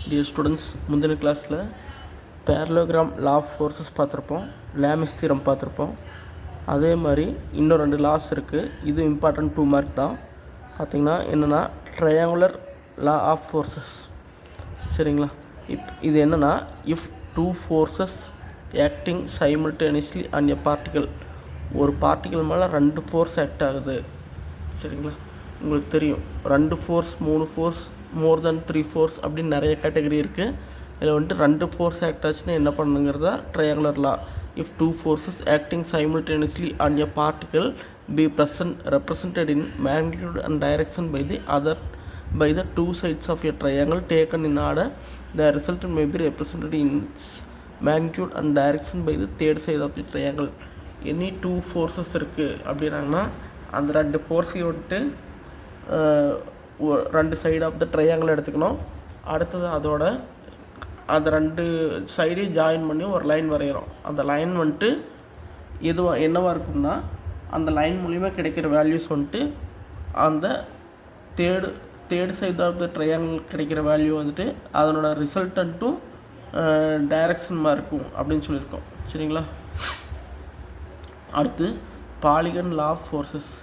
Dear students, முந்தின கிளாஸில் parallelogram law of forces பார்த்துருப்போம், லேமிஸ் தியரம் பார்த்துருப்போம். அதே மாதிரி இன்னும் 2 லாஸ் இருக்குது. இது இம்பார்ட்டன்ட் 2 மார்க் தான். பார்த்திங்கன்னா என்னென்னா ட்ரையாங்குலர் லா ஆஃப் ஃபோர்ஸஸ். சரிங்களா? இது என்னென்னா if 2 forces acting simultaneously on a particle, ஒரு பார்ட்டிக்கல் மேலே 2 ஃபோர்ஸ் ஆக்ட் ஆகுது. சரிங்களா? உங்களுக்கு தெரியும் 2 ஃபோர்ஸ், 3 ஃபோர்ஸ், மோர் தென் 3 ஃபோர்ஸ் அப்படின்னு நிறைய கேட்டகரி இருக்குது. இதில் வந்துட்டு 2 ஃபோர்ஸ் ஆக்ட் ஆச்சுன்னா என்ன பண்ணுங்கிறதா triangular law. If 2 forces acting simultaneously on a particle be represented in magnitude and direction by the two sides of a triangle taken in order, the result may be represented in its magnitude and direction by the third side of the triangle. Any 2 forces இருக்குது அப்படின்னாங்கன்னா அந்த 2 ஃபோர்ஸையும் வந்துட்டு 2 side of the triangle எடுத்துக்கணும். அடுத்தது அதோட அந்த 2 சைடையும் join பண்ணி ஒரு line வரைகிறோம். அந்த லைன் வந்துட்டு என்னவாக இருக்கும்னா அந்த லைன் மூலிமா கிடைக்கிற வேல்யூஸ் வந்துட்டு அந்த third side of the triangle கிடைக்கிற வேல்யூ வந்துட்டு அதனோட ரிசல்டன்ட்டும் டைரக்ஷன்மாக இருக்கும் அப்படின்னு சொல்லியிருக்கோம். சரிங்களா? அடுத்து polygon law of forces.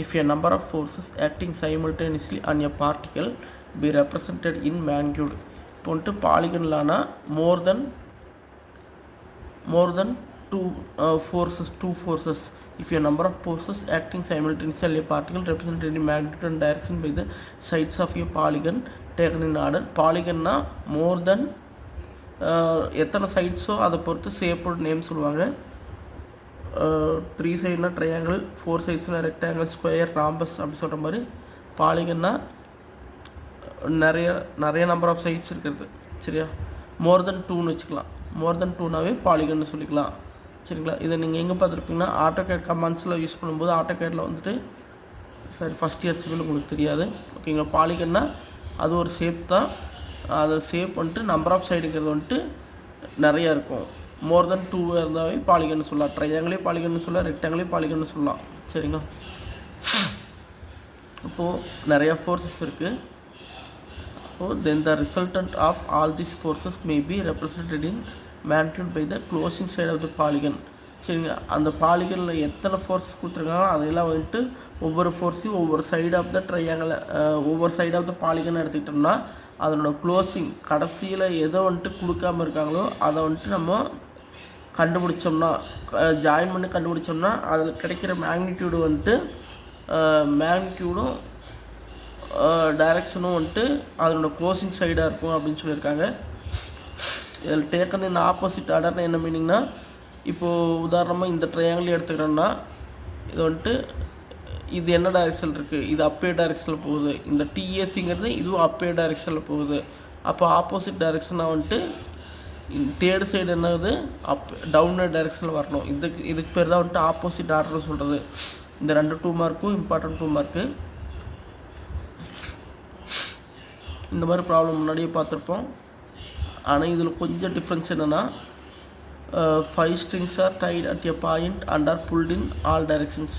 If a number of forces acting simultaneously on a particle be represented in magnitude, இப்போ வந்துட்டு polygon Lana more than 2 forces. If a number of forces acting simultaneously on a particle represented in magnitude and direction by the sides of a polygon taken in order. பாலிகன்னா more than எத்தனை சைட்ஸோ அதை பொறுத்து ஷேப்போட name சொல்லுவாங்க. 3 சைடுனா triangle, 4 சைட்ஸ்னால் rectangle, square, rhombus அப்படி சொல்கிற மாதிரி பாலிகன்னா நிறைய number of sides இருக்கிறது. சரியா? மோர் தென் 2ன்னு வச்சுக்கலாம். மோர் தென் 2நாவே பாலிகன்னு சொல்லிக்கலாம். சரிங்களா? இதை நீங்கள் எங்கே பார்த்துருப்பீங்கன்னா ஆட்டோகேட் கமாண்ட்ஸில் யூஸ் பண்ணும்போது ஆட்டோகேட்டில் வந்துட்டு ஃபஸ்ட் இயர் சிவில் உங்களுக்கு தெரியாது. ஓகேங்களா? பாலிகன்னா அது ஒரு ஷேப் தான். அது ஷேப் வந்துட்டு நம்பர் ஆஃப் சைடுங்கிறது வந்துட்டு நிறையா இருக்கும். மோர் தென் 2 இருந்தாவே பாலிகன்னு சொல்லலாம். ட்ரையாங்கிளே பாலிகன்னு சொல்லலாம், ரெக்டாங்கிளே பாலிகன்னு சொல்லலாம். சரிங்களா? அப்போது நிறையா ஃபோர்ஸஸ் இருக்குது. அப்போது then the resultant of all these forces may be represented in magnitude by the closing side of the polygon. சரிங்களா? அந்த பாலிகனில் எத்தனை ஃபோர்ஸஸ் கொடுத்துருக்காங்களோ அதெல்லாம் வந்துட்டு ஒவ்வொரு ஃபோர்ஸையும் ஒவ்வொரு சைடு ஆஃப் த ட்ரையாங்கிள், ஒவ்வொரு சைடு ஆஃப் த பாலிகன் எடுத்துக்கிட்டோம்னா அதனோட க்ளோசிங் கடைசியில் எதை வந்துட்டு கொடுக்காமல் இருக்காங்களோ அதை வந்துட்டு நம்ம கண்டுபிடிச்சோம்னா, ஜாயின் பண்ணி கண்டுபிடிச்சோம்னா அதில் கிடைக்கிற மேக்னிடியூடு வந்துட்டு மேக்னிடியூடும் டைரக்ஷனும் வந்துட்டு அதனோட க்ளோசிங் சைடாக இருக்கும் அப்படின்னு சொல்லியிருக்காங்க. இதில் டேக்கன் இன் ஆப்போசிட் ஆர்டர்னு என்ன மீனிங்னா, இப்போது உதாரணமாக இந்த ட்ரையாங்கிள் எடுத்துக்கிறோன்னா இது வந்துட்டு இது என்ன டைரெக்ஷன் இருக்குது, இது அப்பே டைரெக்ஷனில் போகுது. இந்த டிஏசிங்கிறது இதுவும் அப்பே டைரெக்ஷனில் போகுது. அப்போ ஆப்போசிட் டைரெக்ஷனாக வந்துட்டு தேர்டு சைடு என்னது டவுன்வர்ட் டைரெக்ஷனில் வரணும். இதுக்கு பேர் தான் வந்துட்டு ஆப்போசிட் ஆர்டர்னு சொல்கிறது. இந்த 2 மார்க்கும் இம்பார்ட்டன்ட் 2 மார்க்கு. இந்த மாதிரி ப்ராப்ளம் முன்னாடியே பார்த்துருப்போம். ஆனால் இதில் கொஞ்சம் டிஃப்ரென்ஸ் என்னென்னா 5 strings are tied at a point and are pulled in all directions.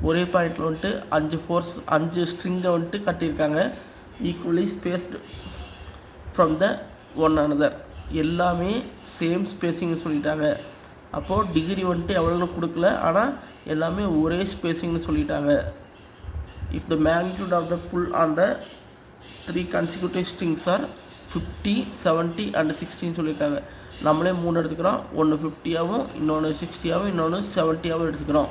ஒரே பாயிண்டில் வந்துட்டு 5 ஸ்ட்ரிங்கை வந்துட்டு கட்டியிருக்காங்க. Equally spaced from the one another. எல்லாமே சேம் ஸ்பேஸிங்னு சொல்லிட்டாங்க. அப்போது டிகிரி வந்துட்டு எவ்வளோன்னு கொடுக்கல, ஆனால் எல்லாமே ஒரே ஸ்பேஸிங்னு சொல்லிட்டாங்க. If the magnitude of the pull on the 3 consecutive strings are 50, 70 and 60 சொல்லியிருக்காங்க. நம்மளே 3 எடுத்துக்கிறோம். ஒன்று 50ஆகவும் இன்னொன்று 60ஆகவும் இன்னொன்று 70ஆகவும் எடுத்துக்கிறோம்.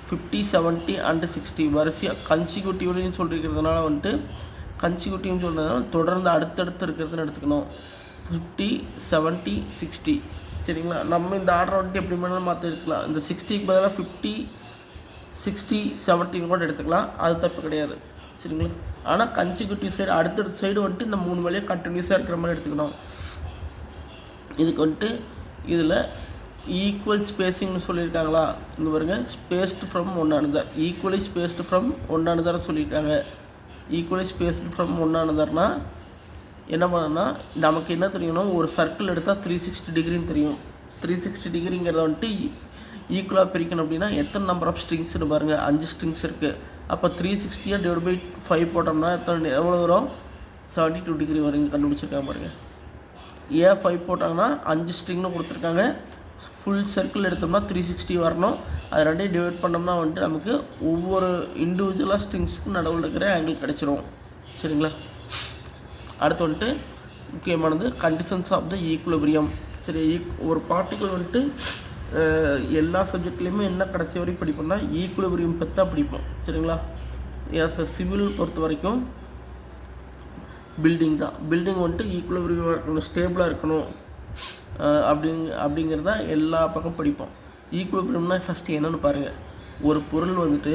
50, 70 and 60 வரிசையாக கன்சிக்யூட்டிவ்னு சொல்லியிருக்கிறதுனால வந்துட்டு கன்சிக்யூட்டிவ்னு சொல்கிறதுனால தொடர்ந்து அடுத்தடுத்து இருக்கிறதுன்னு எடுத்துக்கணும். 50, 70, 60. சரிங்களா? நம்ம இந்த ஆர்டர் வந்துட்டு எப்படி வேணாலும் மாற்றி எடுத்துக்கலாம். இந்த 60க்கு பதிலாக 50, 60, 70 கூட எடுத்துக்கலாம். அது தப்பு கிடையாது. சரிங்களா? ஆனால் கன்சிக்யூட்டிவ் சைடு அடுத்தடுத்த சைடு வந்துட்டு இந்த 3 வழியாக கண்டினியூஸாக இருக்கிற மாதிரி எடுத்துக்கணும். இதுக்கு வந்துட்டு இதில் ஈக்குவல் ஸ்பேஸிங்னு சொல்லியிருக்காங்களா? இங்கே பாருங்க, spaced from one another, equally spaced from one another சொல்லியிருக்காங்க. ஈக்குவலி ஸ்பேஸ்டு ஃப்ரம் ஒன் anotherனா என்ன பண்ணணும்னா நமக்கு என்ன தெரியணும், ஒரு சர்க்கிள் எடுத்தால் 360 டிகிரின்னு தெரியும். 360 டிகிரிங்கிறத வந்துட்டு ஈக்குவலாக பிரிக்கணும் அப்படின்னா எத்தனை நம்பர் ஆஃப் ஸ்ட்ரிங்ஸ்னு பாருங்கள். 5 ஸ்ட்ரிங்ஸ் இருக்குது. அப்போ 360 டிவைட் பை 5 போட்டோம்னா எவ்வளோ வரும்? 72 டிகிரி வரைக்கும் கண்டுபிடிச்சிருக்காங்க பாருங்கள். ஏன் 5 போட்டாங்கன்னா 5 ஸ்ட்ரிங்னு கொடுத்துருக்காங்க. ஃபுல் சர்க்கிள் எடுத்தோம்னா 360 வரணும். அது ரெண்டையும் டிவைட் பண்ணோம்னா வந்துட்டு நமக்கு ஒவ்வொரு இண்டிவிஜுவலாக ஸ்ட்ரிங்ஸ்க்கு நடுவில் இருக்கிற ஆங்கிள் கிடச்சிரும். சரிங்களா? அடுத்து வந்துட்டு முக்கியமானது கண்டிஷன்ஸ் ஆஃப் த ஈக்குலிபிரியம். சரி, ஒரு பார்ட்டிகிள் வந்துட்டு எல்லா சப்ஜெக்ட்லேயுமே என்ன கடைசி வரைக்கும் படிப்போம்னா ஈக்குலிபிரியம் பற்றி படிப்போம். சரிங்களா? சிவில் பொறுத்த வரைக்கும் பில்டிங் தான். பில்டிங் வந்துட்டு ஈக்குலிபிரியமாக இருக்கணும், ஸ்டேபிளாக இருக்கணும் அப்படிங்கிறத எல்லா பக்கம் படிப்போம். ஈக்குலிபிரியம்னா ஃபஸ்ட்டு என்னென்னு பாருங்கள். ஒரு பொருள் வந்துட்டு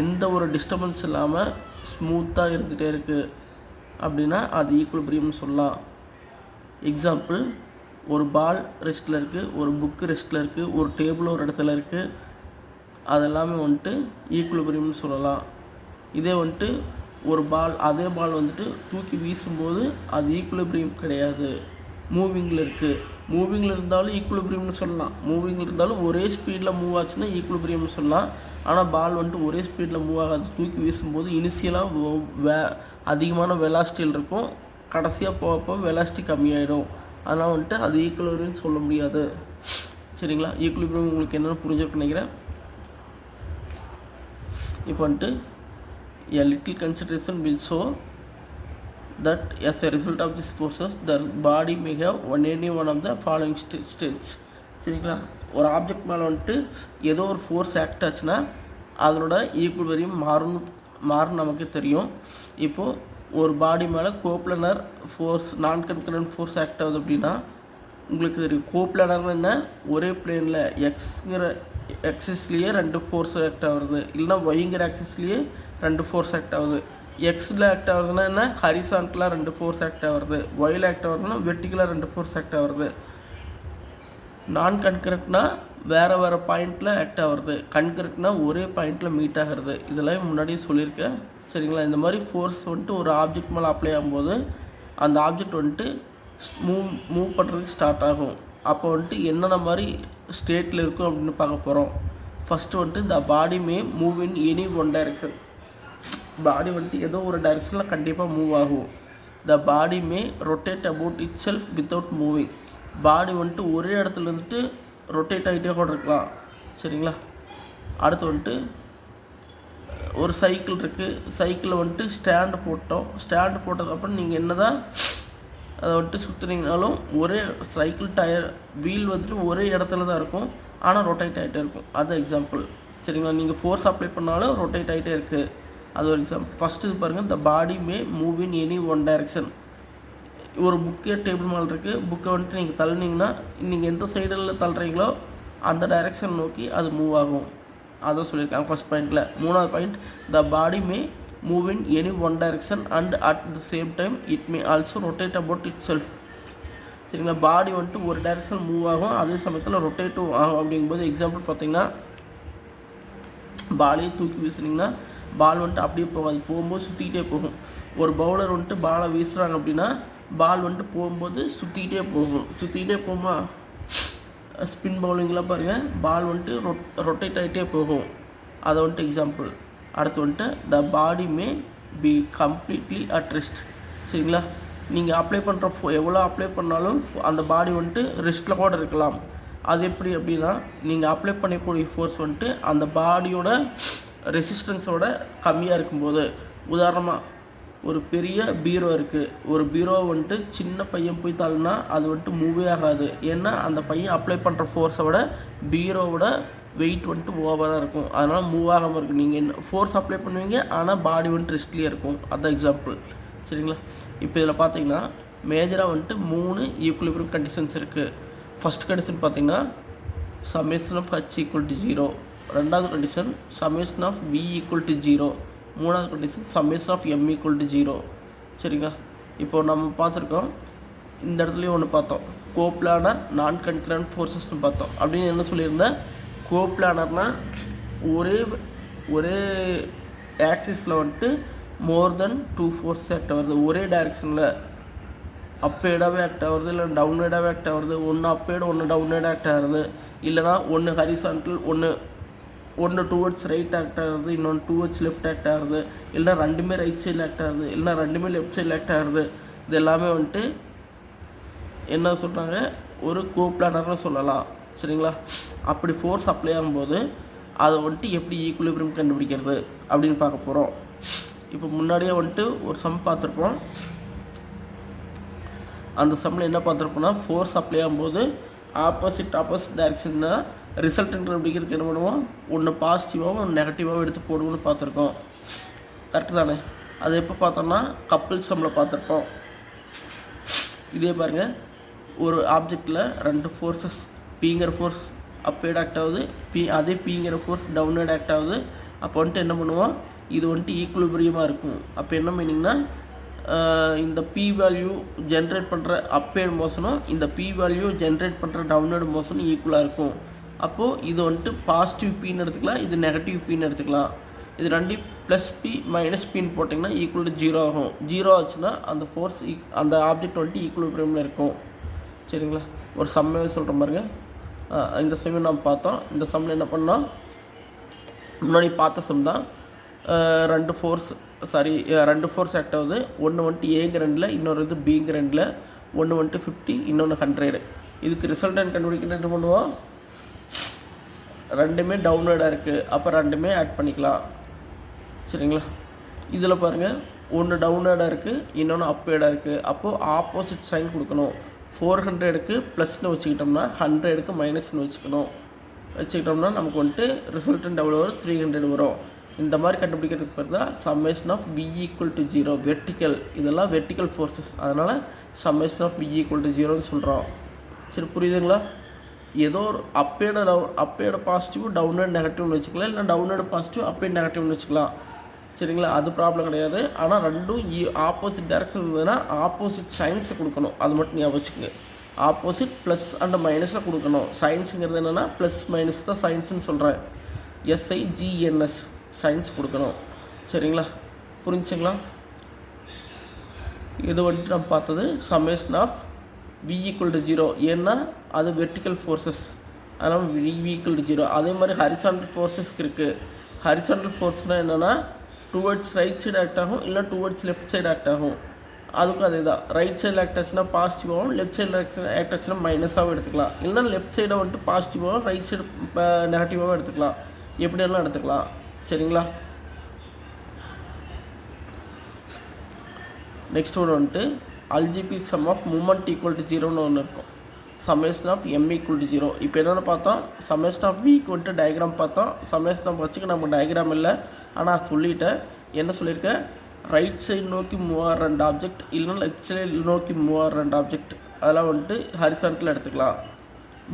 எந்த ஒரு டிஸ்டர்பன்ஸ் இல்லாமல் ஸ்மூத்தாக இருந்துகிட்டே இருக்குது அப்படின்னா அது ஈக்குலிபிரியம்னு சொல்லலாம். எக்ஸாம்பிள், ஒரு பால் ரெஸ்ட்டில் இருக்குது, ஒரு புக்கு ரெஸ்ட்டில் இருக்குது, ஒரு டேபிள் ஒரு இடத்துல இருக்குது. அதெல்லாமே வந்துட்டு ஈக்குலிபிரியம்னு சொல்லலாம். இதே வந்துட்டு ஒரு பால், அதே பால் வந்துட்டு தூக்கி வீசும்போது அது ஈக்குலிபிரியம் கிடையாது, மூவிங்கில் இருக்குது. மூவிங்கில் இருந்தாலும் ஈக்குலிபிரியம்னு சொல்லலாம். மூவிங்கில் இருந்தாலும் ஒரே ஸ்பீடில் மூவ் ஆச்சுன்னா ஈக்குலிபிரியம்னு சொல்லலாம். ஆனால் பால் வந்துட்டு ஒரே ஸ்பீடில் மூவ் ஆகாது. தூக்கி வீசும்போது இனிஷியலாக அதிகமான வெலாசிட்டியில் இருக்கும், கடைசியாக போகப்போ வெலாசிட்டி கம்மியாயிடும். அதனால் வந்துட்டு அது ஈக்குலிபிரியம்னு சொல்ல முடியாது. சரிங்களா? ஈக்குலிபிரியம் உங்களுக்கு என்னென்னு புரிஞ்சிருக்குன்னு நினைக்கிறேன். இப்போ வந்துட்டு a little consideration will show that as a result of this process the body may have any one of the following states. சரிங்களா? ஒரு ஆப்ஜெக்ட் மேலே வந்துட்டு ஏதோ ஒரு ஃபோர்ஸ் ஆக்ட் ஆச்சுன்னா அதனோட ஈக்குலிபிரியம் மாறும் நமக்கு தெரியும். இப்போது ஒரு பாடி மேலே கோப்ளனர் ஃபோர்ஸ், நான் கன்கரண்ட் ஃபோர்ஸ் ஆக்ட் ஆகுது அப்படின்னா உங்களுக்கு தெரியும். கோப்ளனர்னு என்ன, ஒரே பிளேனில் எக்ஸிஸ்லேயே 2 ஃபோர்ஸ் ஆக்ட் ஆகுறது, இல்லைனா ஒய்ங்கிற ஆக்சிஸ்லேயே 2 ஃபோர்ஸ் ஆக்ட் ஆகுது. எக்ஸில் ஆக்ட் ஆகுதுன்னா என்ன, ஹரிசான்டலாக 2 ஃபோர்ஸ் ஆக்ட் ஆகுறது, ஒயில் ஆக்ட் ஆகுதுன்னா வெர்டிகலாக 2 ஃபோர்ஸ் ஆக்ட் ஆகுறது. நான் கன்கரண்ட்னா வேறு பாயிண்டில் ஆக்ட் ஆகுறது, கன்கரண்ட்னா ஒரே பாயிண்டில் மீட் ஆகிறது. இதெல்லாம் முன்னாடியே சொல்லியிருக்கேன். சரிங்களா? இந்த மாதிரி ஃபோர்ஸ் வந்துட்டு ஒரு ஆப்ஜெக்ட் மேலே அப்ளை ஆகும்போது அந்த ஆப்ஜெக்ட் வந்துட்டு மூவ் பண்ணுறதுக்கு ஸ்டார்ட் ஆகும். அப்போ வந்துட்டு என்னென்ன மாதிரி ஸ்டேட்டில் இருக்கும் அப்படின்னு பார்க்க போகிறோம். ஃபஸ்ட்டு வந்துட்டு the body may move in any one direction. Body வந்துட்டு ஏதோ ஒரு டைரெக்ஷனில் கண்டிப்பாக மூவ் ஆகும். The body may rotate about itself without moving. Body வந்துட்டு ஒரே இடத்துல இருந்துட்டு ரொட்டேட் ஆகிட்டே கூட இருக்கலாம். சரிங்களா? அடுத்து வந்துட்டு ஒரு சைக்கிள் இருக்குது. சைக்கிளில் வந்துட்டு ஸ்டாண்டு போட்டதுக்கப்புறம் நீங்கள் என்ன தான் அதை வந்துட்டு சுற்றுனீங்கனாலும் ஒரே சைக்கிள் டயர் வீல் வந்துட்டு ஒரே இடத்துல தான் இருக்கும், ஆனால் ரொட்டேட் ஆகிட்டே இருக்கும். அது எக்ஸாம்பிள். சரிங்களா? நீங்கள் ஃபோர்ஸ் அப்ளை பண்ணாலும் ரொட்டேட் ஆகிட்டே இருக்குது. அது ஒரு எக்ஸாம்பிள். ஃபஸ்ட்டு இது பாருங்கள், the body may move in any one direction. ஒரு புக்கே டேபிள் மேலே இருக்குது. புக்கை வந்துட்டு நீங்கள் தள்ளினீங்கன்னா நீங்கள் எந்த சைடில் தள்ளுறீங்களோ அந்த டைரெக்ஷன் நோக்கி அது மூவ் ஆகும். அதான் சொல்லியிருக்காங்க ஃபஸ்ட் பாயிண்டில். 3வது point, the body may move in any one direction and at the same time it may also rotate about it self. சரிங்களா? பாடி வந்துட்டு ஒரு டைரெக்ஷன் மூவ் ஆகும், அதே சமயத்தில் ரொட்டேட்டும் ஆகும். அப்படிங்கும்போது எக்ஸாம்பிள் பார்த்தீங்கன்னா, பாலையே தூக்கி வீசுனீங்கன்னா பால் வந்துட்டு அப்படியே போகாது, போகும்போது சுற்றிக்கிட்டே போகும். ஒரு பவுலர் வந்துட்டு பாலை வீசுகிறாங்க அப்படின்னா பால் வந்துட்டு போகும்போது சுற்றிக்கிட்டே போகுமா. ஸ்பின் பவுலிங்லாம் பாருங்கள், பால் வந்துட்டு ரொட்டேட் ஆகிட்டே போகும். அதை வந்துட்டு எக்ஸாம்பிள். அடுத்து வந்துட்டு the body may be completely at rest. சரிங்களா? நீங்கள் அப்ளை பண்ணுற எவ்வளோ அப்ளை பண்ணாலும் அந்த பாடி வந்துட்டு ரெஸ்ட்டில் கூட இருக்கலாம். அது எப்படி அப்படின்னா, நீங்கள் அப்ளை பண்ணக்கூடிய ஃபோர்ஸ் வந்துட்டு அந்த பாடியோட ரெசிஸ்டன்ஸோட கம்மியாக இருக்கும்போது, உதாரணமாக ஒரு பெரிய பீரோ இருக்குது. ஒரு பீரோவை வந்துட்டு சின்ன பையன் போய் தள்ளினா அது வந்துட்டு மூவே ஆகாது. ஏன்னா அந்த பையன் அப்ளை பண்ணுற ஃபோர்ஸை விட பீரோவோட வெயிட் வந்துட்டு ஓவராக இருக்கும். அதனால் மூவ் ஆகாமல் இருக்கும். நீங்கள் என்ன ஃபோர்ஸ் அப்ளை பண்ணுவீங்க, ஆனால் பாடி வந்துட்டு ரெஸ்ட்லேயே இருக்கும். அதுதான் எக்ஸாம்பிள். சரிங்களா? இப்போ இதில் பார்த்தீங்கன்னா மேஜராக வந்துட்டு 3 ஈக்குலிபிரியம் கண்டிஷன்ஸ் இருக்குது. ஃபஸ்ட் கண்டிஷன் பார்த்தீங்கன்னா சம்மேஷன் ஆஃப் h = 0. ரெண்டாவது கண்டிஷன் சம்மேஷன் ஆஃப் v = 0. மூணாவது கண்டிஷன் சம்மேஷன் ஆஃப் m = 0. சரிங்களா? இப்போ நம்ம பார்த்துருக்கோம், இந்த இடத்துலையும் ஒன்று பார்த்தோம், கோப்ளானர் நான் கன்கரண்ட் ஃபோர்ஸஸ்னு பார்த்தோம். அப்படின்னு என்ன சொல்லியிருந்தேன், கோப்ளானர்னால் ஒரே ஆக்சிஸில் வந்துட்டு மோர் தென் 2 ஃபோர்ஸ் ஆக்ட் ஆகுது. ஒரே டைரெக்ஷனில் அப்பேடாகவே ஆக்ட் ஆகுறது, இல்லை டவுன்வேடாகவே ஆக்ட் ஆகுறது, ஒன்று அப்பேடு ஒன்று டவுன்வேடாக ஆக்ட் ஆகுறது, இல்லைனா ஒன்று ஹரிசான்டல் ஒன்று ஒன்று டுவர்ட்ஸ் ரைட் ஆக்ட் ஆகுது, இன்னொன்று டுவர்ட்ஸ் லெஃப்ட் ஆக்ட் ஆகுது, இல்லைனா ரெண்டுமே ரைட் சைடில் ஆக்ட் ஆகுது, இல்லைனா ரெண்டுமே லெஃப்ட் சைடில் ஆக்ட் ஆகுது. இது எல்லாமே வந்துட்டு என்ன சொல்கிறாங்க, ஒரு கோப்ளானர்னு சொல்லலாம். சரிங்களா? அப்படி ஃபோர்ஸ் அப்ளை ஆகும்போது அதை வந்துட்டு எப்படி ஈக்குலிபிரியம் கண்டுபிடிக்கிறது அப்படின்னு பார்க்க போகிறோம். இப்போ முன்னாடியே வந்துட்டு ஒரு சம் பார்த்துருப்போம். அந்த சம்மில் என்ன பார்த்துருப்போம்னா, ஃபோர்ஸ் அப்ளை ஆகும்போது ஆப்போசிட் டைரக்ஷன்னா ரிசல்ட் கண்டுபிடிக்கிறதுக்கு என்ன பண்ணுவோம், ஒன்று பாசிட்டிவாகவும் ஒன்று நெகட்டிவாகவும் எடுத்து போடுவோம்னு பார்த்துருக்கோம். கரெக்டு தானே? அது எப்போ பார்த்தோம்னா கப்பிள் சம்மில் பார்த்துருப்போம். இதே பாருங்கள், ஒரு ஆப்ஜெக்டில் 2 ஃபோர்ஸஸ், பிங்கிற ஃபோர்ஸ் அப்வேர்ட் ஆக்ட் ஆகுது, அதே பிங்கிற ஃபோர்ஸ் டவுன்வேர்ட் ஆக்ட் ஆகுது. அப்போ வந்துட்டு என்ன பண்ணுவோம், இது வந்துட்டு ஈக்குலிபிரியமாக இருக்கும். அப்போ என்ன மீனிங்னா, இந்த பி வேல்யூ ஜென்ரேட் பண்ணுற அப்வேர்ட் மோஷனும் இந்த பி வேல்யூ ஜென்ரேட் பண்ணுற டவுன்வேர்டு மோஷனும் ஈக்குவலாக இருக்கும். அப்போது இது வந்துட்டு பாசிட்டிவ் பின்னு எடுத்துக்கலாம், இது நெகட்டிவ் பின்னு எடுத்துக்கலாம். இது ரெண்டையும் ப்ளஸ் பி மைனஸ் பின்னு போட்டிங்கன்னா ஈக்குவல் டு 0 ஆகும். 0 ஆச்சுன்னா அந்த ஃபோர்ஸ் அந்த ஆப்ஜெக்ட் வந்துட்டு ஈக்குலிபிரியமில் இருக்கும். சரிங்களா? ஒரு சம்மே சொல்கிற பாருங்க. இந்த சம்மை நம்ம பார்த்தோம். இந்த சம்மில் என்ன பண்ணோம், முன்னாடி பார்த்த சம் தான். 2 ஃபோர்ஸ் ஆக்ட் ஆகுது. ஒன்று வந்துட்டு ஏங்கிற ரெண்டில், இன்னொரு இது பிங்கிற ரெண்டில். ஒன்று வந்துட்டு 50, இன்னொன்று 100. இதுக்கு ரிசல்டன் கண்டுபிடிக்கணும். என்ன பண்ணுவோம், ரெண்டுமே டவுன்வேர்டாக இருக்குது, அப்போ ரெண்டுமே ஆட் பண்ணிக்கலாம். சரிங்களா? இதில் பாருங்கள், ஒன்று டவுன்வேர்டாக இருக்குது, இன்னொன்று அப்வேர்டாக இருக்குது. அப்போது ஆப்போசிட் சைன் கொடுக்கணும். 400க்கு ப்ளஸ்ன்னு வச்சுக்கிட்டோம்னா 100க்கு மைனஸ்ன்னு வச்சுக்கிட்டோம்னா நமக்கு வந்துட்டு ரிசல்டன்ட் எவ்வளோ வரும், 300 வரும். இந்த மாதிரி கண்டுபிடிக்கிறதுக்கு பேர் தான் summation of V equal to 0. Vertical, இதெல்லாம் வெர்டிக்கல் ஃபோர்ஸஸ், அதனால் summation of V equal to 0ன்னு சொல்கிறோம். சரி, புரியுதுங்களா? ஏதோ ஒரு அப்பேட பாசிட்டிவ் டவுன்வேர்ட் நெகட்டிவ்னு வச்சுக்கலாம், இல்லை டவுன்வேர்டு பாசிட்டிவ் அப்பேட் நெகட்டிவ்னு வச்சுக்கலாம். சரிங்களா? அது ப்ராப்ளம் கிடையாது. ஆனால் ரெண்டும் ஆப்போசிட் டைரக்ஷன் இருந்ததுன்னா ஆப்போசிட் சைன்ஸை கொடுக்கணும். அது மட்டும் ஞாபகம் வச்சுக்கோங்க. ஆப்போசிட் ப்ளஸ் அண்ட் மைனஸை கொடுக்கணும். சயின்ஸுங்கிறது என்னென்னா ப்ளஸ் மைனஸ் தான் சயின்ஸுன்னு சொல்கிறேன். SIGNS சயின்ஸ் கொடுக்கணும். சரிங்களா? புரிஞ்சுங்களா? இது வந்துட்டு நம்ம பார்த்தது summation of V equal to 0. ஏன்னா அது வெர்டிக்கல் ஃபோர்ஸஸ், அதனால் V ஈக்குவல் டு 0. அதே மாதிரி ஹரிசாண்டல் ஃபோர்ஸஸ்க்கு இருக்குது. ஹரிசாண்டல் ஃபோர்ஸ்னால் என்னென்னா டுவர்ட்ஸ் ரைட் சைடு ஆக்ட் ஆகும், இல்லை டுவர்ட்ஸ் லெஃப்ட் சைடு ஆக்ட் ஆகும். அதுக்கும் அதே தான். ரைட் சைடில் ஆக்ட் ஆச்சுன்னா பாசிட்டிவாகவும், லெஃப்ட் சைடில் ஆக்ட் ஆச்சுன்னா மைனஸாகவும் எடுத்துக்கலாம். இல்லைனா லெஃப்ட் சைடை வந்துட்டு பாசிட்டிவாகவும் ரைட் சைடு நெகட்டிவாகவும் எடுத்துக்கலாம். எப்படியெல்லாம் எடுத்துக்கலாம். சரிங்களா? நெக்ஸ்ட் ஒன்று வந்துட்டு algebraic sum of moment equal to 0ன்னு ஒன்று இருக்கும். Summation of M equal to 0. இப்போ என்னென்னு பார்த்தோம், சம்மேஷன் ஆஃப் Vக்கு வந்துட்டு டயக்ராம் பார்த்தோம். சம்மேஷன் ஆஃப் வச்சுக்க நமக்கு டயக்ராம் இல்லை, ஆனால் சொல்லிட்டேன். என்ன சொல்லியிருக்கேன், ரைட் சைடு நோக்கி மூவ் ஆகிற 2 ஆப்ஜெக்ட், இல்லைன்னா லெஃப்ட் சைடு நோக்கி மூவ் ஆகிற 2 ஆப்ஜெக்ட், அதெல்லாம் வந்துட்டு ஹரிசாண்டல் எடுத்துக்கலாம்.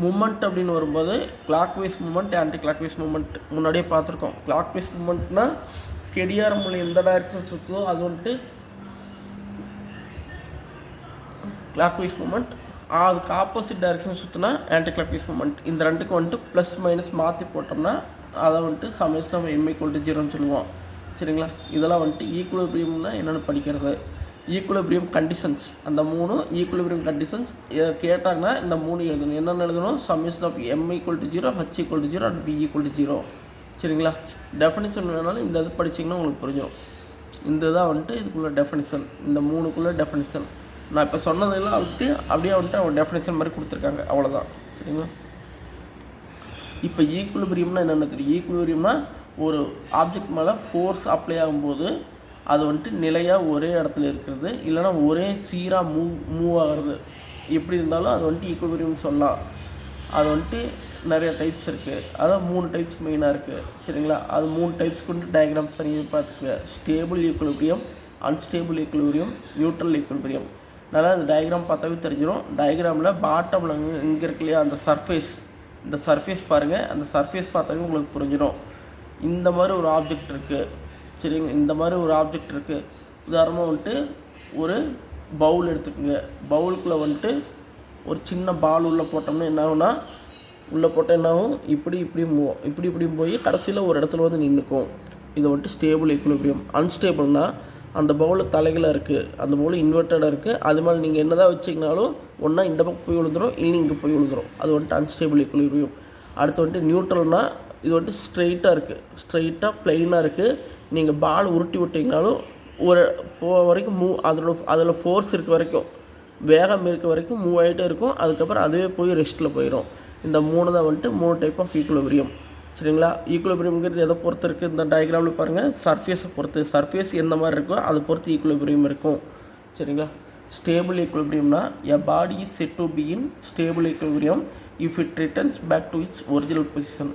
மூமெண்ட் அப்படின்னு வரும்போது clock wise moment, anti clock wise moment முன்னாடியே பார்த்துருக்கோம். கிளாக் வைஸ் மூமெண்ட்னா கெடியாரம் உள்ள எந்த டைரக்ஷன் சுற்றுதோ அது வந்துட்டு கிளாக் வைஸ் மூமெண்ட். அதுக்கு ஆப்போசிட் டைரக்ஷன் சுற்றினா ஆன்டி கிளாக் வைஸ் மூமெண்ட். இந்த ரெண்டுக்கு வந்துட்டு ப்ளஸ் மைனஸ் மாற்றி போட்டோம்னா அதை வந்துட்டு summation of M equal to 0ன்னு சொல்லுவோம். சரிங்களா? இதெல்லாம் வந்துட்டு ஈக்குலிபிரியம்னா என்னென்னு படிக்கிறது. ஈக்குலிபிரியம் கண்டிஷன்ஸ், அந்த 3 ஈக்குலிபிரியம் கண்டிஷன்ஸ் கேட்டாங்கன்னா இந்த 3 எழுதணும். என்னென்னு எழுதணும், summation of M equal to 0, H equal to 0 அண்ட் V ஈக்குவல் டு 0. சரிங்களா? டெஃபினிஷன் வேணாலும் இந்த இது படிச்சிங்கன்னா உங்களுக்கு புரிஞ்சிடும். இந்த தான் வந்துட்டு இதுக்குள்ளே டெஃபினிஷன், இந்த 3க்குள்ளே டெஃபினிஷன். நான் இப்போ சொன்னதெல்லாம் அப்படியே வந்துட்டு அவங்க டெஃபினேஷன் மாதிரி கொடுத்துருக்காங்க, அவ்வளோதான். சரிங்களா? இப்போ ஈக்குலிபிரியம்னா என்னென்னு தெரியும். ஈக்குலிபிரியம்னா ஒரு ஆப்ஜெக்ட் மேலே ஃபோர்ஸ் அப்ளை ஆகும்போது அது வந்துட்டு நிலையாக ஒரே இடத்துல இருக்கிறது, இல்லைனா ஒரே சீராக மூவ் ஆகிறது. எப்படி இருந்தாலும் அது வந்துட்டு ஈக்குலிபிரியம்னு சொல்லலாம். அது வந்துட்டு நிறைய டைப்ஸ் இருக்குது. அதான் 3 டைப்ஸ் மெயினாக இருக்குது. சரிங்களா? அது 3 டைப்ஸ் கொண்டு டயக்ராம் தனியாக பார்த்துக்குவேன். Stable equilibrium, unstable equilibrium, neutral equilibrium. நல்லா இந்த டயக்ராம் பார்த்தாவே தெரிஞ்சிடும். டயக்ராமில் பாட்டமில் இங்கே இருக்கு இல்லையா, அந்த சர்ஃபேஸ், இந்த சர்ஃபேஸ் பாருங்கள். அந்த சர்ஃபேஸ் பார்த்தாவே உங்களுக்கு புரிஞ்சிடும். இந்த மாதிரி ஒரு ஆப்ஜெக்ட் இருக்குது. சரிங்க? இந்த மாதிரி ஒரு ஆப்ஜெக்ட் இருக்குது. உதாரணமாக வந்துட்டு ஒரு பவுல் எடுத்துக்கோங்க. பவுலுக்குள்ளே வந்துட்டு ஒரு சின்ன பால் உள்ளே போட்டோம்னா என்ன ஆகும்னா, உள்ளே போட்டால் என்ன ஆகும், இப்படியும் போய் கடைசியில் ஒரு இடத்துல வந்து நின்றுக்கும். இது வந்துட்டு ஸ்டேபிள் ஈக்குலிபிரியம். அன்ஸ்டேபிள்னால் அந்த பவுலில் தலைகளாக இருக்குது, அந்த பவுல் இன்வெர்ட்டடாக இருக்குது. அது மாதிரி நீங்கள் என்ன தான் வச்சிங்கனாலும் ஒன்றா இந்த பக்கம் போய் விழுந்துடும், இல்லை இங்கே போய் விழுந்துடும். அது வந்துட்டு அன்ஸ்டேபிள் ஈக்குலிபிரியம். அடுத்து வந்துட்டு நியூட்ரல்னால் இது வந்துட்டு ஸ்ட்ரெயிட்டாக இருக்குது, ஸ்ட்ரெயிட்டாக ப்ளெயினாக இருக்குது. நீங்கள் பால் உருட்டி விட்டிங்கனாலும் ஒரு போக வரைக்கும் அதில் ஃபோர்ஸ் இருக்க வரைக்கும், வேகம் இருக்க வரைக்கும் மூவ் ஆகிட்டே இருக்கும். அதுக்கப்புறம் அதுவே போய் ரெஸ்ட்டில் போயிடும். இந்த 3 தான் வந்துட்டு 3 டைப் ஆஃப் ஈக்குலிபிரியம். சரிங்களா? ஈக்குலிபிரியம்ங்கிறது எதை பொறுத்து இருக்குது? இந்த டயக்ராமில் பாருங்கள், சர்ஃபேஸை பொறுத்து. சர்ஃபேஸ் எந்த மாதிரி இருக்கோ அதை பொறுத்து ஈக்குலிபிரியம் இருக்கும். சரிங்களா? ஸ்டேபிள் ஈக்குலிபிரியம்னா a body is set to be in stable equilibrium if it returns back to its original position.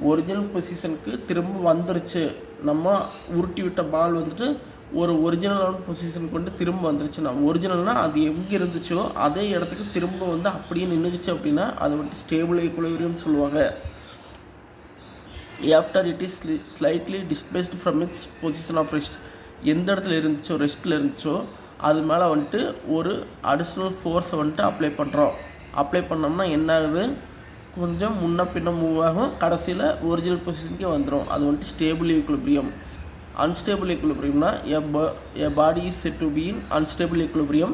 Original பொசிஷனுக்கு திரும்ப வந்துருச்சு, நம்ம உருட்டி விட்ட பால் வந்துட்டு ஒரு ஒரிஜினலான பொசிஷனுக்கு வந்து திரும்ப வந்துருச்சுன்னா, ஒரிஜினல்னால் அது எங்கே இருந்துச்சோ அதே இடத்துக்கு திரும்ப வந்து அப்படியே நின்றுச்சு அப்படின்னா அது வந்துட்டு ஸ்டேபிள் ஈக்குலிபிரியம் சொல்லுவாங்க. After it is slightly displaced from its position of rest. எந்த இடத்துல இருந்துச்சோ, ரெஸ்ட்டில் இருந்துச்சோ, அது மேலே வந்துட்டு ஒரு அடிஷ்னல் ஃபோர்ஸை வந்துட்டு அப்ளை பண்ணோம்னா என்ன ஆகுது? கொஞ்சம் முன்ன பின்ன மூவ் ஆகும், கடைசியில் ஒரிஜினல் பொசிஷனுக்கே வந்துடும். அது வந்துட்டு ஸ்டேபிள் ஈக்குலிபிரியம். அன்ஸ்டேபிள் ஈக்குலிபிரியம்னா a body is set to be in unstable equilibrium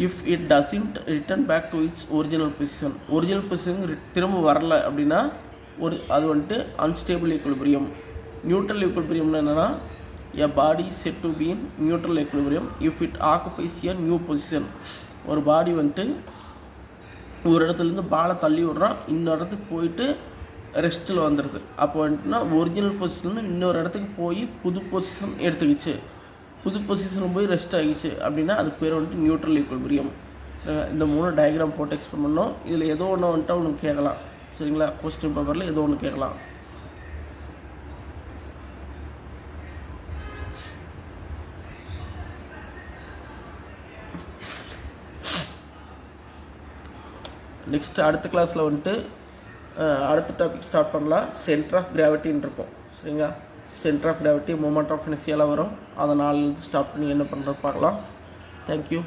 if it doesn't return back to its original position. Original பொசிஷனுக்கு திரும்ப வரல அப்படின்னா அது வந்துட்டு அன்ஸ்டேபிள் ஈக்குலிபிரியம். நியூட்ரல் ஈக்குலிபிரியம்னா என்னென்னா a body is set to be in neutral equilibrium if it occupies a new position. ஒரு body வந்துட்டு ஒரு இடத்துலேருந்து பாலை தள்ளி விட்றோம், இன்னொரு இடத்துக்கு போயிட்டு ரெஸ்ட்டில் வந்துடுது. அப்போ வந்துட்டுனா ஒரிஜினல் பொசிஷன் இன்னொரு இடத்துக்கு போய் புது பொசிஷன் எடுத்துக்கிச்சு, புது பொசிஷன் போய் ரெஸ்ட் ஆகிடுச்சு அப்படின்னா அது பேர் வந்துட்டு நியூட்ரல் ஈக்குலிபிரியம். சரிங்களா? இந்த 3 டயக்ராம் போட்டு எக்ஸ்பிளைன் பண்ணோம். இதில் ஏதோ ஒன்று வந்துட்டு அவனுக்கு கேட்கலாம். சரிங்களா? கொஸ்டின் பேப்பரில் ஏதோ ஒன்று கேட்கலாம். நெக்ஸ்ட் அடுத்த கிளாஸில் வந்துட்டு அடுத்த டாபிக் ஸ்டார்ட் பண்ணலாம். சென்டர் ஆஃப் கிராவிட்டின்னு இருக்கும். சரிங்களா? Centre of gravity, moment of inertia எல்லாம் வரும். அதை 4 ஸ்டார்ட் பண்ணி என்ன பண்ணுறது பார்க்கலாம். தேங்க்யூ.